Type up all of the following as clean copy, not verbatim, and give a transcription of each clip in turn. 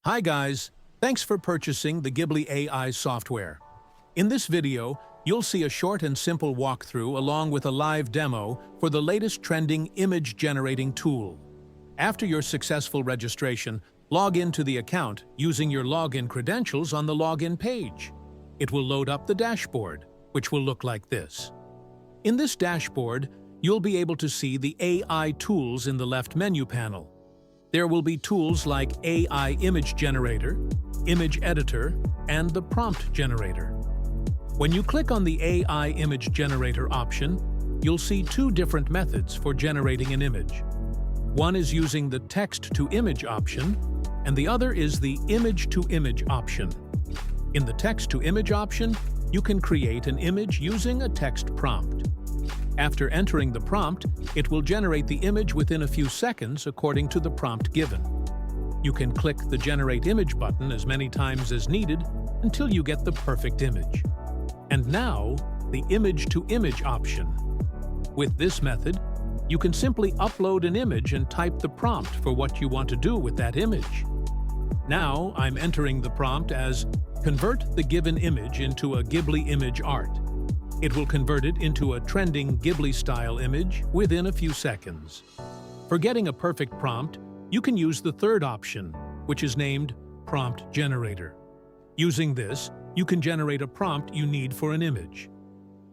Hi guys, thanks for purchasing the Ghibli AI software. In this video, you'll see a short and simple walkthrough along with a live demo for the latest trending image generating tool. After your successful registration, log into the account using your login credentials on the login page. It will load up the dashboard, which will look like this. In this dashboard, you'll be able to see the AI tools in the left menu panel. There will be tools like AI Image Generator, Image Editor, and the Prompt Generator. When you click on the AI Image Generator option, you'll see two different methods for generating an image. One is using the Text-to-Image option, and the other is the Image-to-Image option. In the Text-to-Image option, you can create an image using a text prompt. After entering the prompt, it will generate the image within a few seconds according to the prompt given. You can click the Generate Image button as many times as needed until you get the perfect image. And now, the Image-to-Image option. With this method, you can simply upload an image and type the prompt for what you want to do with that image. Now, I'm entering the prompt as Convert the given image into a Ghibli image art. It will convert it into a trending Ghibli-style image within a few seconds. For getting a perfect prompt, you can use the third option, which is named Prompt Generator. Using this, you can generate a prompt you need for an image.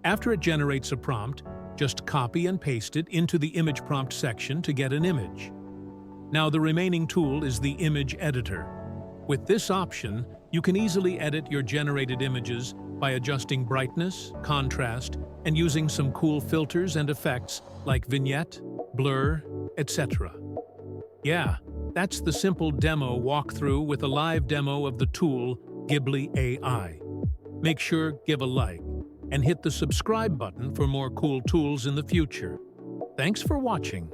After it generates a prompt, just copy and paste it into the image prompt section to get an image. Now the remaining tool is the Image Editor. With this option, you can easily edit your generated images by adjusting brightness, contrast, and using some cool filters and effects like vignette, blur, etc. Yeah, that's the simple demo walkthrough with a live demo of the tool Ghibli AI. Make sure give a like and hit the subscribe button for more cool tools in the future. Thanks for watching.